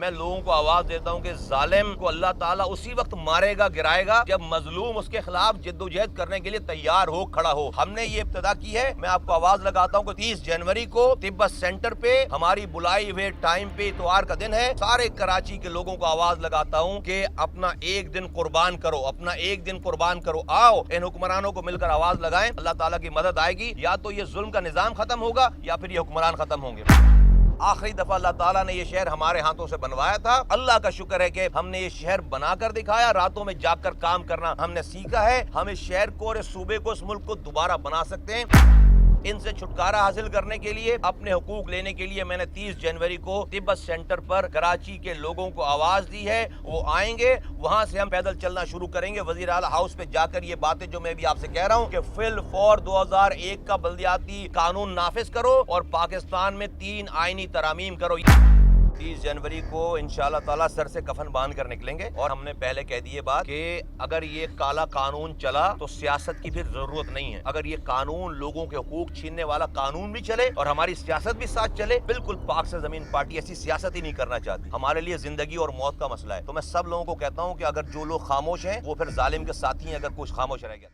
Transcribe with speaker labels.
Speaker 1: میں لوگوں کو آواز دیتا ہوں کہ ظالم کو اللہ تعالیٰ اسی وقت مارے گا گرائے گا جب مظلوم اس کے خلاف جدوجہد کرنے کے لیے تیار ہو کھڑا ہو. ہم نے یہ ابتدا کی ہے. میں آپ کو آواز لگاتا ہوں کہ 30 جنوری کو تبت سینٹر پہ ہماری بلائی ہوئے ٹائم پہ اتوار کا دن ہے. سارے کراچی کے لوگوں کو آواز لگاتا ہوں کہ اپنا ایک دن قربان کرو, اپنا ایک دن قربان کرو. آؤ ان حکمرانوں کو مل کر آواز لگائیں. اللہ تعالیٰ کی مدد آئے گی. یا تو یہ ظلم کا نظام ختم ہوگا یا پھر یہ حکمران ختم ہوں گے. آخری دفعہ اللہ تعالیٰ نے یہ شہر ہمارے ہاتھوں سے بنوایا تھا. اللہ کا شکر ہے کہ ہم نے یہ شہر بنا کر دکھایا. راتوں میں جاگ کر کام کرنا ہم نے سیکھا ہے. ہم اس شہر کو اور اس صوبے کو, اس ملک کو دوبارہ بنا سکتے ہیں. ان سے چھٹکارا حاصل کرنے کے لیے, اپنے حقوق لینے کے لیے میں نے 30 جنوری کو تبت سینٹر پر کراچی کے لوگوں کو آواز دی ہے. وہ آئیں گے, وہاں سے ہم پیدل چلنا شروع کریں گے. وزیر اعلیٰ ہاؤس پہ جا کر یہ باتیں جو میں بھی آپ سے کہہ رہا ہوں کہ فی الفور 2001 کا بلدیاتی قانون نافذ کرو اور پاکستان میں 3 آئینی ترامیم کرو. 30 جنوری کو انشاءاللہ تعالیٰ سر سے کفن باندھ کر نکلیں گے. اور ہم نے پہلے کہہ دی یہ بات کہ اگر یہ کالا قانون چلا تو سیاست کی پھر ضرورت نہیں ہے. اگر یہ قانون, لوگوں کے حقوق چھیننے والا قانون بھی چلے اور ہماری سیاست بھی ساتھ چلے, بالکل پاک سے زمین پارٹی ایسی سیاست ہی نہیں کرنا چاہتی. ہمارے لیے زندگی اور موت کا مسئلہ ہے. تو میں سب لوگوں کو کہتا ہوں کہ اگر جو لوگ خاموش ہیں وہ پھر ظالم کے ساتھی ہیں. اگر کچھ خاموش رہ گیا